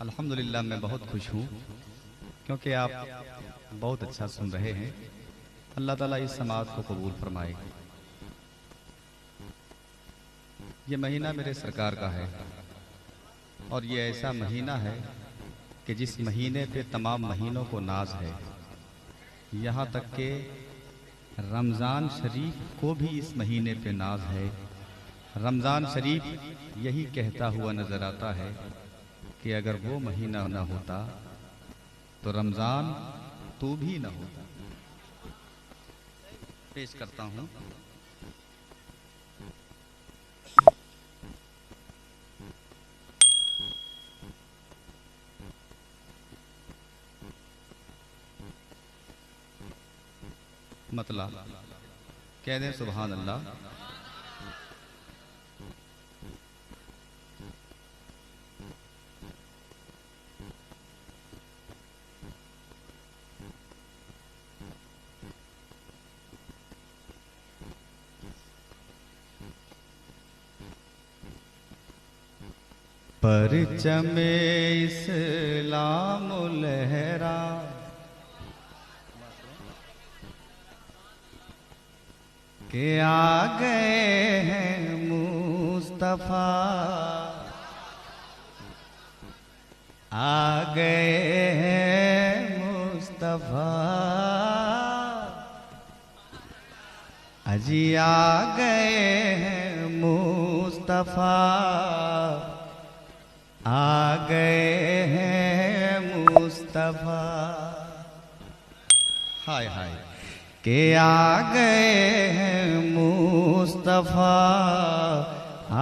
अल्हम्दुलिल्लाह मैं बहुत खुश हूँ क्योंकि आप बहुत अच्छा सुन रहे हैं। अल्लाह ताला इस समाअत को कबूल फरमाए। ये महीना मेरे सरकार का है और ये ऐसा महीना है कि जिस महीने पे तमाम महीनों को नाज है। यहाँ तक कि रमज़ान शरीफ को भी इस महीने पे नाज है। रमज़ान शरीफ यही कहता हुआ नज़र आता है कि अगर वो महीना न होता तो रमज़ान तो भी न होता। पेश करता हूँ। मतलब कह दें सुभान अल्लाह। परचमे इस्लाम लहरा के आ गए हैं मुस्तफा, आ गए हैं मुस्तफा, अजी आ गए हैं मुस्तफा, आ गए हैं मुस्तफा। हाय हाय के आ गए हैं मुस्तफा, आ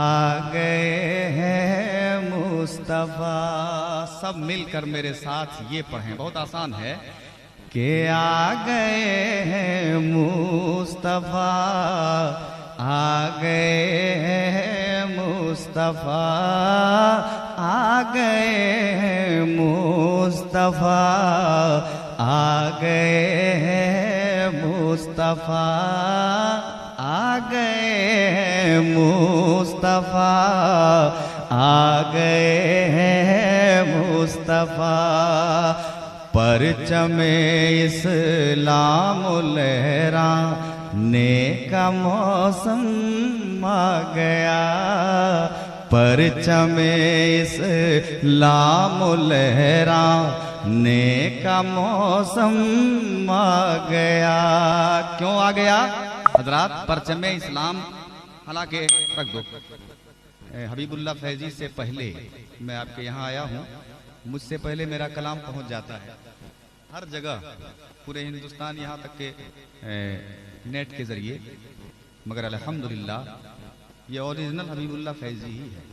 गए हैं मुस्तफा। सब मिलकर मेरे साथ ये पढ़ें, बहुत आसान है। के आ गए हैं मुस्तफा, आ गए हैं मुस्तफा, आ गए हैं मुस्तफा, आ गए हैं मुस्तफा, आ गए हैं मुस्तफा, आ गए हैं मुस्तफा। परचमे इस्लाम लहराने का मौसम आ गया, परचमे इस्लाम लहराने का मौसम आ गया। क्यों आ गया हजरात? परचमे इस्लाम हालांकि रख दो। हबीबुल्लाह फैजी से पहले मैं आपके यहाँ आया हूँ, मुझसे पहले मेरा कलाम पहुँच जाता है हर जगह, पूरे हिंदुस्तान, यहाँ तक के नेट के ज़रिए। मगर अल्हम्दुलिल्लाह ये ओरिजिनल हबीबुल्लाह फैजी ही है।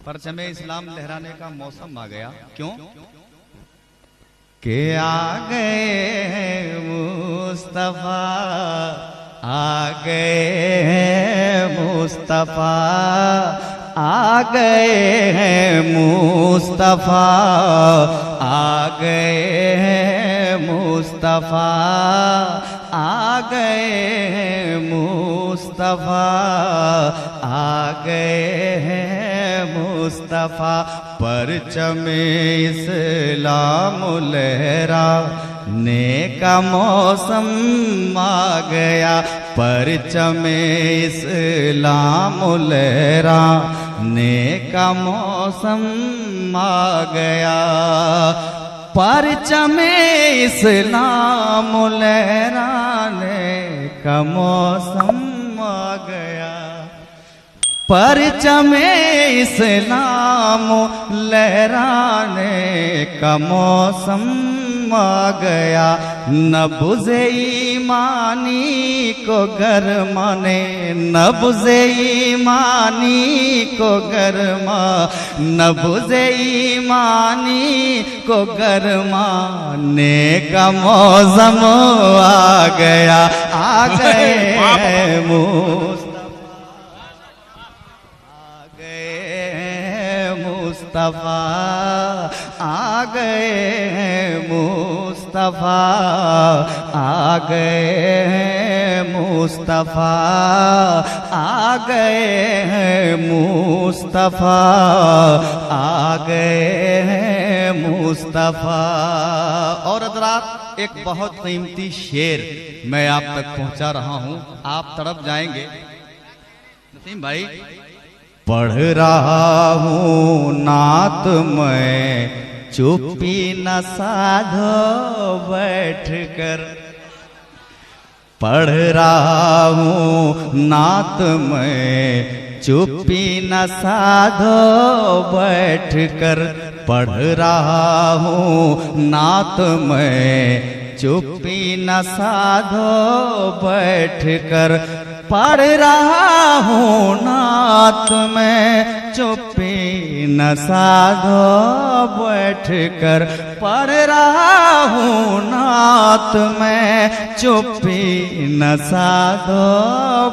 परचमे इस्लाम लहराने का मौसम आ गया। क्यों? के आ गए हैं मुस्तफा, आ गए हैं मुस्तफा, आ गए हैं मुस्तफा, आ गए हैं मुस्तफा, आ गए हैं मुस्तफा, आ गए हैं मुस्तफा। परचमे इस्लाम लहराने का मौसम आ गया, परचमे इस्लाम लहराने का मौसम आ गया, परचमे इस्लाम लहराने का मौसम आ गया, परचमे इस्लाम लहराने का मौसम आ गया। नब्ज़े ईमानी को गरमाने, नब्ज़े ईमानी को गरमा, नब्ज़े ईमानी को गरमाने का मौसम आ गया, आ गए मुस्तफा, मुस्तफा, आ गए मुस्तफा, आ गए मुस्तफ़ा, आ गए हैं मुस्तफ़ा, आ गए हैं मुस्तफ़ा। और हज़रात एक बहुत कीमती शेर मैं आप तक पहुंचा रहा हूं, आप तड़प जाएंगे। नसीम भाई, पढ़ रहा हूँ नात मैं चुप्पी न साधो बैठ कर, पढ़ रहा हूँ नात मैं चुप्पी न साधो बैठ कर, पढ़ रहा हूँ नात मैं चुप्पी न साधो बैठ कर, पढ़ रहा हूँ नात में चुप्पी न साधो बैठ कर, पढ़ रहा हूँ नात में चुप्पी न साधो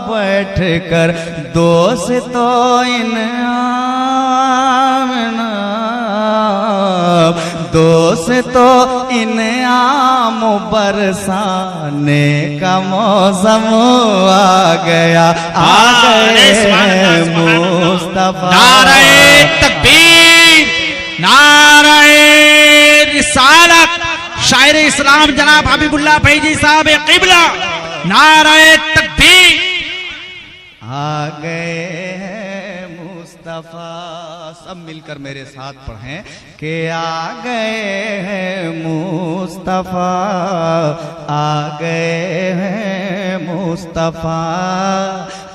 बैठ कर। दोष तो इन दोष तो इन आम बरसाने का मौसम आ गया, आ गए मुस्तफा। नारे तकबीर, नारे रिसालत, शायर इस्लाम जनाब हबीबुल्लाह फैजी साहब क़िबला, नारे तकबीर। आ गए मुस्तफा, सब मिलकर मेरे साथ पढ़ें कि आ गए हैं मुस्तफा, आ गए हैं मुस्तफा,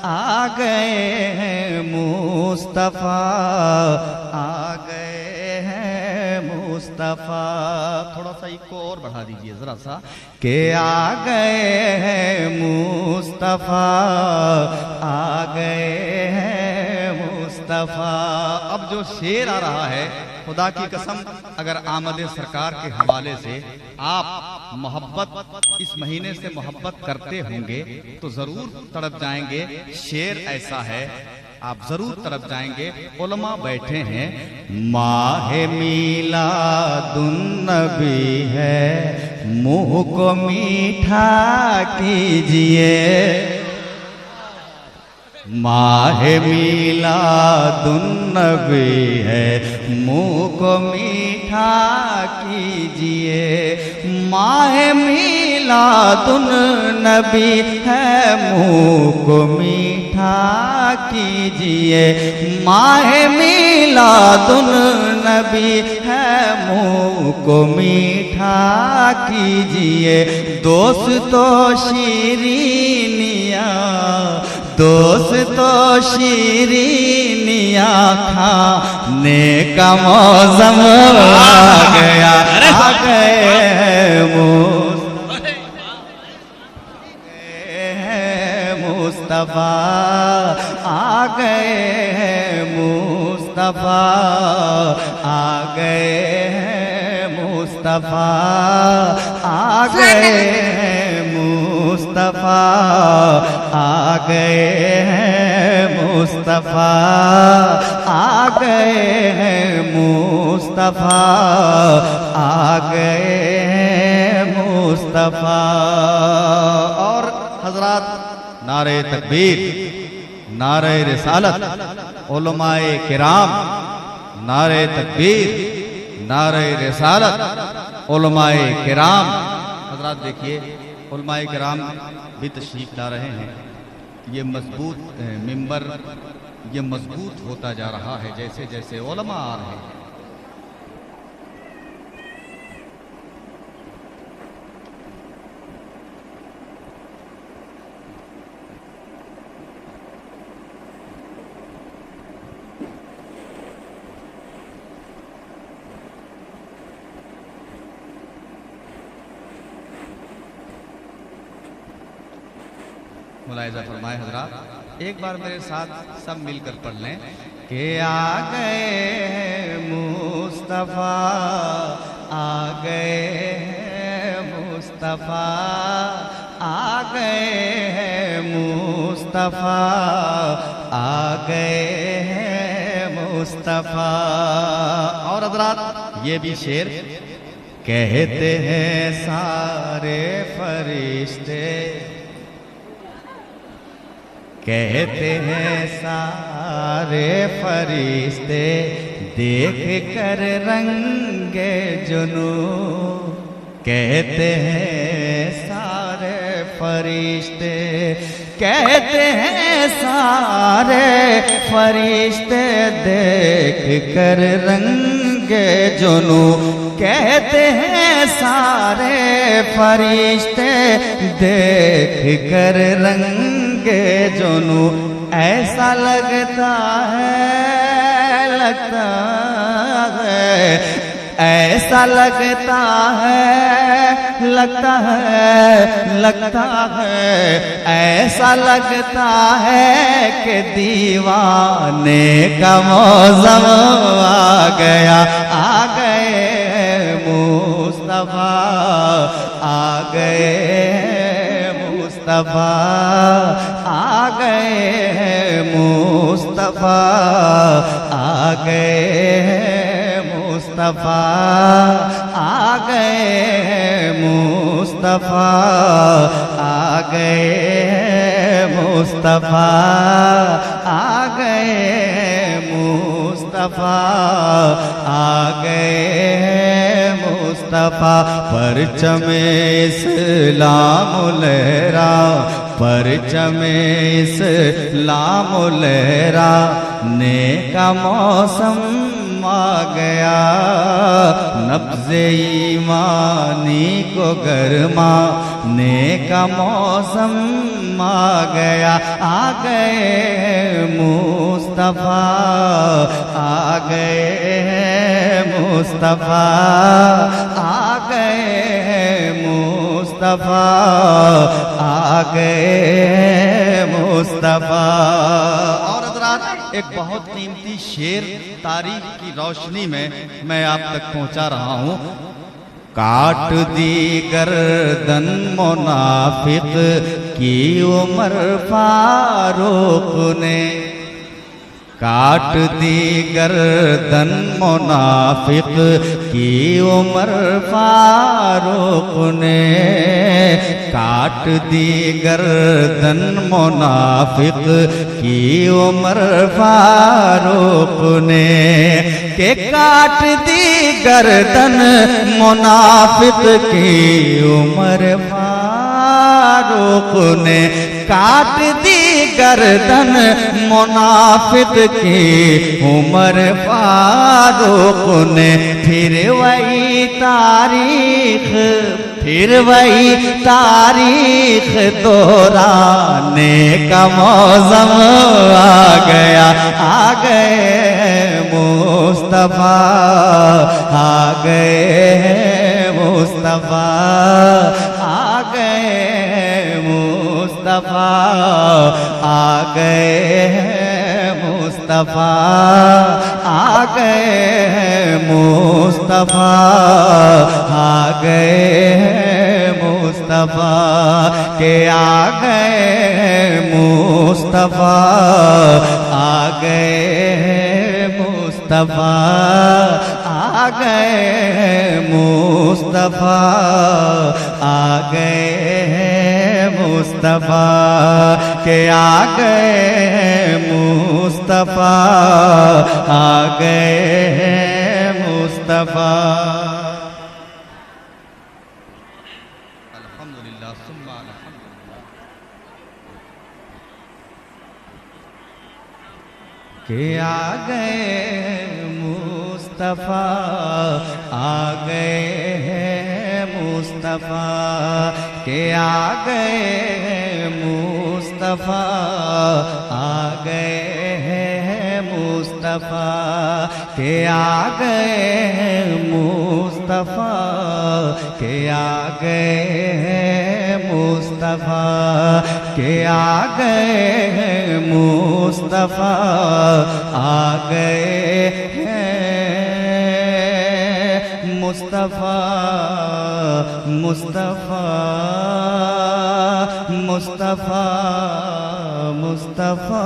आ गए हैं मुस्तफा, आ गए हैं मुस्तफा। थोड़ा सा इको और बढ़ा दीजिए जरा सा, कि आ गए हैं मुस्तफा, आ गए हैं मुस्तफा। अब जो शेर आ रहा है, खुदा की कसम अगर आमद सरकार के हवाले से आप मोहब्बत इस महीने से मोहब्बत करते होंगे तो जरूर तड़प जाएंगे। शेर ऐसा है, आप जरूर तड़प जाएंगे। उलमा बैठे हैं, माहे मीलादुन नबी है, मुंह को मीठा कीजिए, माहे मीलादुन नबी है, मुंह को मीठा कीजिए, माहे मीलादुन नबी है, मुंह को मीठा कीजिए, माहे मीलादुन नबी है, मुंह को मीठा कीजिए। दोस्तों शीरीनिया, दोस्तों शीरीनिया खाने का मौसम आ गया, आ गए मुस्तफा, आ गए मुस्तफा, आ गए मुस्तफा, आ गए मुस्तफा, आ गए हैं मुस्तफा, आ गए हैं मुस्तफा, आ गए हैं मुस्तफा। और हजरात, नारे तकबीर, नारे रिसालत, उलमाए किराम, नारे तकबीर, नारे रिसालत, उलमाए किराम। हजरात देखिए, उलमाए किराम भी तशरीफ ला रहे हैं। ये मजबूत मिंबर ये मजबूत होता जा रहा है जैसे जैसे उलमा आ रहे हैं। मुलाहिजा फरमाए हजरात, एक बार मेरे साथ सब मिलकर पढ़ लें कि आ गए मुस्तफ़ा, आ गए मुस्तफ़ा, आ गए मुस्तफ़ा, आ गए मुस्तफ़ा। और हजरात ये भी शेर, कहते हैं सारे फरिश्ते, कहते हैं सारे फरिश्ते देख कर रंगे जुनू, कहते हैं सारे फरिश्ते, कहते हैं सारे फरिश्ते देख कर रंगे जुनू, कहते हैं सारे फरिश्ते देख कर रंगे जुनू, ऐसा लगता है ऐसा लगता है ऐसा लगता है कि दीवाने का मौसम आ गया, आ गए मुस्तफा, आ गए मुस्तफा, आ गए मुस्तफा, आ गए मुस्तफा, आ गए मुस्तफा, आ गए मुस्तफा, आ गए मुस्तफा, आ गए मुस्तफा, परचमे इस्लाम लहरा, परचमे इस्लाम लहरा, ने का मौसम आ गया, नब्ज़े ईमानी को गरमा, ने का मौसम आ गया, आ गए मुस्तफा, आ गए मुस्तफा, आ गए मुस्तफा, आ गए मुस्तफा। और हज़रात एक बहुत कीमती शेर तारीख की रोशनी में मैं आप तक पहुंचा रहा हूं। काट दी गर्दन मुनाफिक की उमर फारूक ने, काट दी गर्दन मुनाफिक की उमर फारूक ने, काट दी गर्दन मुनाफिक की उमर फारूक ने, के काट दी गर्दन मुनाफिक की उमर फारूक ने, काट दी गर्दन मुनाफिक की उमर फारूक ने, फिर वही तारीख, फिर वही तारीख दोहराने का मौसम आ गया, आ गए मुस्तफा, आ गए मुस्तफा, आ गए मुस्तफा, आ गए मुस्तफा, आ गए मुस्तफा, आ गए मुस्तफा, के आ गए मुस्तफा, आ गए मुस्तफा, आ गए मुस्तफा, आ गए मुस्तफा, के आ गए मुस्तफा, आ गए मुस्तफा। अल्हम्दुलिल्लाह सुम्मा अल्हम्दुलिल्लाह। के आ गए मुस्तफा, आ गए मुस्तफा, के आ गए मुस्तफा, आ गए मुस्तफा, के आ गए मुस्तफा, के आ गए मुस्तफा, के आ गए मुस्तफा, आ गए मुस्तफा, मुस्तफा, मुस्तफा, मुस्तफा।